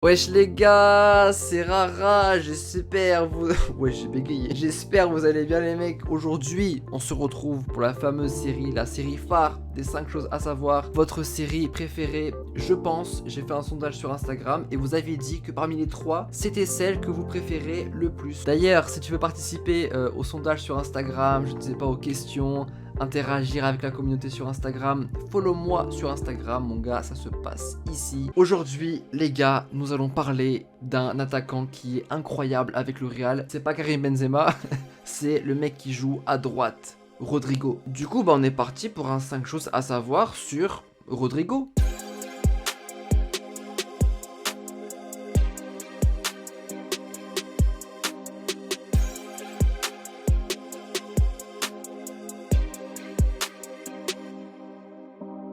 Wesh les gars, c'est Rara, j'espère vous... Ouais, j'ai bégayé. J'espère vous allez bien les mecs. Aujourd'hui, on se retrouve pour la fameuse série, la série phare des 5 choses à savoir. Votre série préférée, je pense. J'ai fait un sondage sur Instagram et vous avez dit que parmi les 3, c'était celle que vous préférez le plus. D'ailleurs, si tu veux participer au sondage sur Instagram, je ne sais pas, aux questions, interagir avec la communauté sur Instagram, follow-moi sur Instagram mon gars, ça se passe ici. Aujourd'hui les gars, nous allons parler d'un attaquant qui est incroyable avec le Real. C'est pas Karim Benzema, c'est le mec qui joue à droite, Rodrigo. Du coup on est parti pour un 5 choses à savoir sur Rodrigo.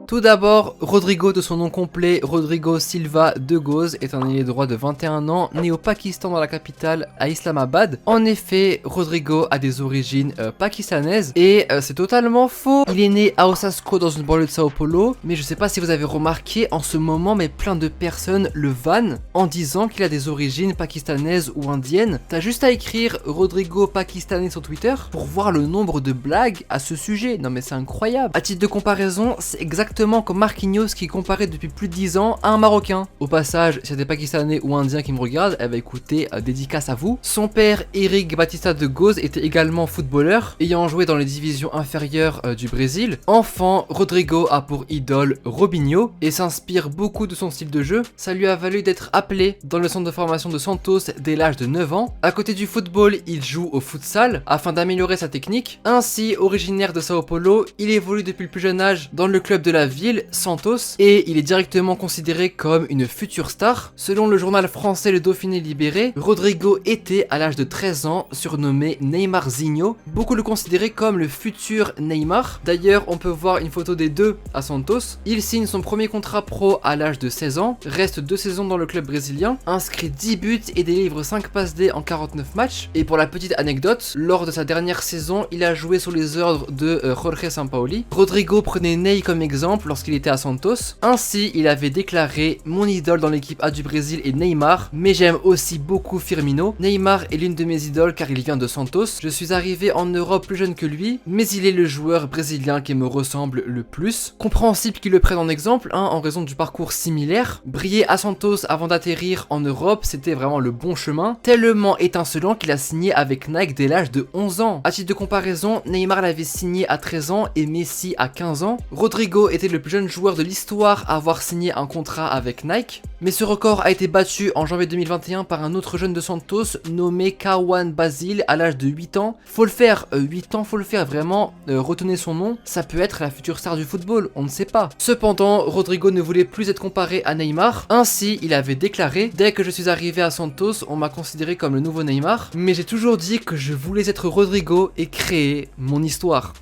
Tout d'abord, Rodrigo de son nom complet, Rodrigo Silva de Goz, est un ailier droit de 21 ans, né au Pakistan dans la capitale, à Islamabad. En effet, Rodrigo a des origines pakistanaises et c'est totalement faux. Il est né à Osasco dans une banlieue de Sao Paulo, mais je sais pas si vous avez remarqué en ce moment, mais plein de personnes le vannent en disant qu'il a des origines pakistanaises ou indiennes. T'as juste à écrire Rodrigo pakistanais sur Twitter pour voir le nombre de blagues à ce sujet. Non mais c'est incroyable. À titre de comparaison, c'est exactement comme Marquinhos qui est comparé depuis plus de 10 ans à un Marocain. Au passage, s'il y a des Pakistanais ou Indiens qui me regardent, eh ben écoutez, dédicace à vous. Son père, Eric Batista de Goz, était également footballeur, ayant joué dans les divisions inférieures du Brésil. Enfant, Rodrigo a pour idole Robinho et s'inspire beaucoup de son style de jeu. Ça lui a valu d'être appelé dans le centre de formation de Santos dès l'âge de 9 ans. À côté du football, il joue au futsal afin d'améliorer sa technique. Ainsi, originaire de Sao Paulo, il évolue depuis le plus jeune âge dans le club de la ville, Santos, et il est directement considéré comme une future star. Selon le journal français Le Dauphiné Libéré, Rodrigo était à l'âge de 13 ans surnommé Neymarzinho. Beaucoup le considéraient comme le futur Neymar. D'ailleurs, on peut voir une photo des deux à Santos. Il signe son premier contrat pro à l'âge de 16 ans, reste 2 saisons dans le club brésilien, inscrit 10 buts et délivre 5 passes D en 49 matchs. Et pour la petite anecdote, lors de sa dernière saison, il a joué sous les ordres de Jorge Sampaoli. Rodrigo prenait Ney comme exemple lorsqu'il était à Santos. Ainsi, il avait déclaré: mon idole dans l'équipe A du Brésil est Neymar, mais j'aime aussi beaucoup Firmino. Neymar est l'une de mes idoles car il vient de Santos. Je suis arrivé en Europe plus jeune que lui, mais il est le joueur brésilien qui me ressemble le plus. Compréhensible qu'il le prenne en exemple, en raison du parcours similaire. Briller à Santos avant d'atterrir en Europe, c'était vraiment le bon chemin, tellement étincelant qu'il a signé avec Nike dès l'âge de 11 ans. À titre de comparaison, Neymar l'avait signé à 13 ans et Messi à 15 ans. Rodrigo était le plus jeune joueur de l'histoire à avoir signé un contrat avec Nike, mais ce record a été battu en janvier 2021 par un autre jeune de Santos nommé Kawan Basile à l'âge de 8 ans. Faut le faire, 8 ans, faut le faire, vraiment, retenez son nom, ça peut être la future star du football, on ne sait pas. Cependant, Rodrigo ne voulait plus être comparé à Neymar, ainsi il avait déclaré: dès que je suis arrivé à Santos, on m'a considéré comme le nouveau Neymar, mais j'ai toujours dit que je voulais être Rodrigo et créer mon histoire.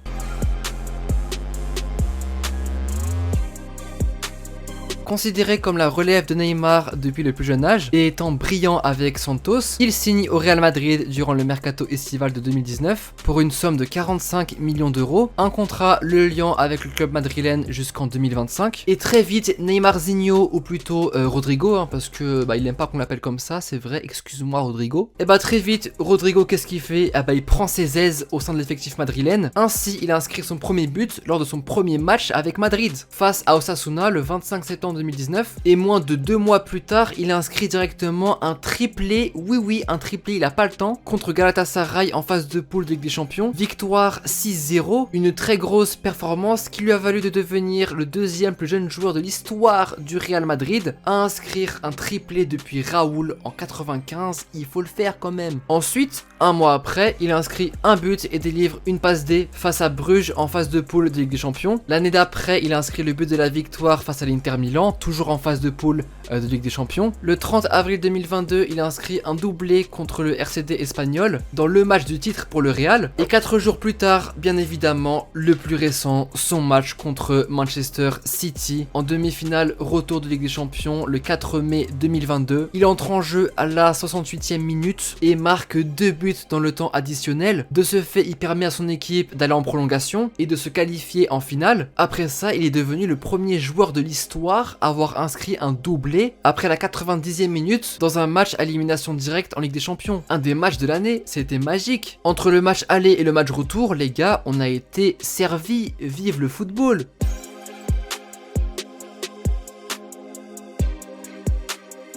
Considéré comme la relève de Neymar depuis le plus jeune âge et étant brillant avec Santos, il signe au Real Madrid durant le mercato estival de 2019 pour une somme de 45 millions d'euros, un contrat le liant avec le club madrilène jusqu'en 2025. Et très vite, Neymarzinho, ou plutôt Rodrigo, parce que il n'aime pas qu'on l'appelle comme ça, c'est vrai, excuse-moi Rodrigo. Et très vite, Rodrigo, qu'est-ce qu'il fait? Il prend ses aises au sein de l'effectif madrilène. Ainsi, il a inscrit son premier but lors de son premier match avec Madrid face à Osasuna le 25 septembre 2019, et moins de 2 mois plus tard, il a inscrit directement un triplé, oui un triplé, il a pas le temps, contre Galatasaray en phase de poule de Ligue des Champions, victoire 6-0, une très grosse performance qui lui a valu de devenir le deuxième plus jeune joueur de l'histoire du Real Madrid à inscrire un triplé depuis Raoul en 95, il faut le faire quand même. Ensuite, un mois après, il a inscrit un but et délivre une passe D face à Bruges en phase de poule de Ligue des Champions. L'année d'après, il a inscrit le but de la victoire face à l'Inter Milan, toujours en phase de poule de Ligue des Champions. Le 30 avril 2022, il a inscrit un doublé contre le RCD espagnol dans le match du titre pour le Real. Et 4 jours plus tard, bien évidemment, le plus récent, son match contre Manchester City en demi-finale retour de Ligue des Champions le 4 mai 2022. Il entre en jeu à la 68e minute et marque 2 buts dans le temps additionnel. De ce fait, il permet à son équipe d'aller en prolongation et de se qualifier en finale. Après ça, il est devenu le premier joueur de l'histoire Neymar avoir inscrit un doublé après la 90e minute dans un match à élimination directe en Ligue des Champions. Un des matchs de l'année, c'était magique. Entre le match aller et le match retour, les gars, on a été servis. Vive le football!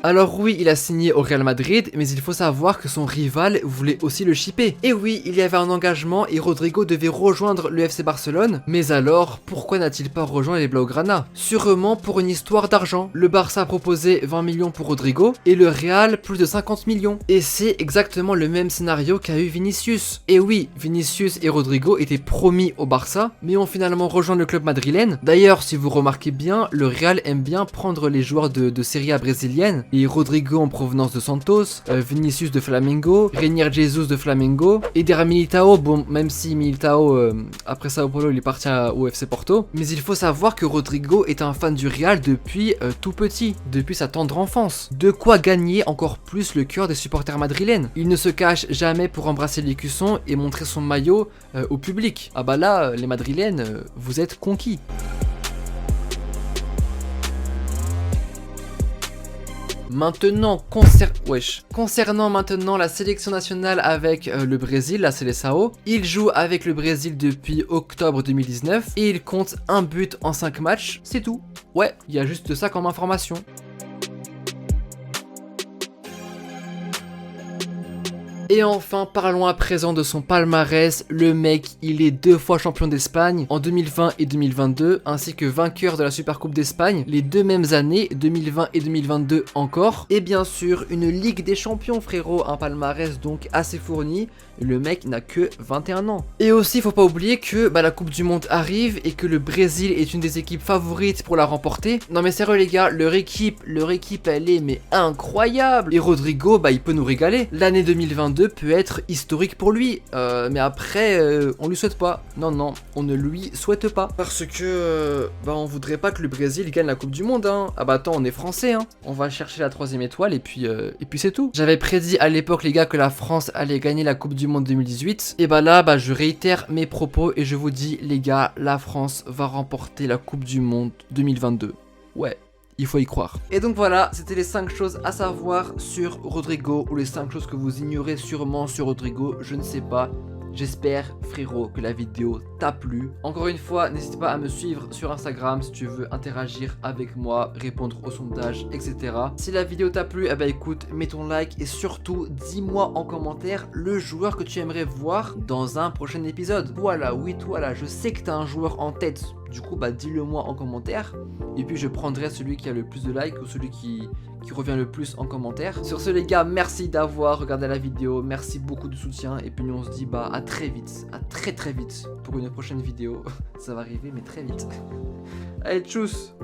Alors oui, il a signé au Real Madrid, mais il faut savoir que son rival voulait aussi le shipper. Et oui, il y avait un engagement et Rodrigo devait rejoindre le FC Barcelone. Mais alors, pourquoi n'a-t-il pas rejoint les Blaugrana? Sûrement pour une histoire d'argent. Le Barça a proposé 20 millions pour Rodrigo et le Real plus de 50 millions. Et c'est exactement le même scénario qu'a eu Vinicius. Et oui, Vinicius et Rodrigo étaient promis au Barça, mais ont finalement rejoint le club madrilène. D'ailleurs, si vous remarquez bien, le Real aime bien prendre les joueurs de Serie A brésilienne. Et Rodrigo en provenance de Santos, Vinicius de Flamengo, Reinier Jesus de Flamengo, Eder Militao, bon même si Militao après Sao Paulo il est parti au FC Porto, mais il faut savoir que Rodrigo est un fan du Real depuis tout petit, depuis sa tendre enfance. De quoi gagner encore plus le cœur des supporters madrilènes. Il ne se cache jamais pour embrasser l'écusson et montrer son maillot au public. Ah bah là, les madrilènes, vous êtes conquis. Maintenant, concernant maintenant la sélection nationale avec le Brésil, la Seleção, il joue avec le Brésil depuis octobre 2019 et il compte un but en 5 matchs, c'est tout. Ouais, il y a juste ça comme information. Et enfin, parlons à présent de son palmarès. Le mec, il est 2 fois champion d'Espagne en 2020 et 2022, ainsi que vainqueur de la Supercoupe d'Espagne les 2 mêmes années, 2020 et 2022 encore. Et bien sûr, une Ligue des Champions, frérot, un palmarès donc assez fourni. Le mec n'a que 21 ans. Et aussi, faut pas oublier que la Coupe du Monde arrive et que le Brésil est une des équipes favorites pour la remporter. Non mais sérieux les gars, leur équipe elle est mais incroyable. Et Rodrigo, il peut nous régaler. L'année 2022 peut être historique pour lui, mais après on lui souhaite pas. Non, on ne lui souhaite pas parce que on voudrait pas que le Brésil gagne la Coupe du Monde hein. Ah bah attends, on est français hein. On va chercher la 3e étoile et puis c'est tout. J'avais prédit à l'époque les gars que la France allait gagner la Coupe du Monde 2018 et là je réitère mes propos et je vous dis les gars, la France va remporter la Coupe du Monde 2022. Ouais, il faut y croire. Et donc voilà, c'était les 5 choses à savoir sur Rodrigo, ou les 5 choses que vous ignorez sûrement sur Rodrigo, je ne sais pas. J'espère, frérot, que la vidéo t'a plu. Encore une fois, n'hésite pas à me suivre sur Instagram si tu veux interagir avec moi, répondre aux sondages, etc. Si la vidéo t'a plu, écoute, mets ton like et surtout, dis-moi en commentaire le joueur que tu aimerais voir dans un prochain épisode. Voilà, oui, toi là, je sais que t'as un joueur en tête. Du coup, dis-le moi en commentaire. Et puis, je prendrai celui qui a le plus de likes ou celui qui revient le plus en commentaire. Sur ce, les gars, merci d'avoir regardé la vidéo. Merci beaucoup de soutien. Et puis, nous, on se dit à très vite. À très vite pour une prochaine vidéo. Ça va arriver, mais très vite. Allez, tchuss!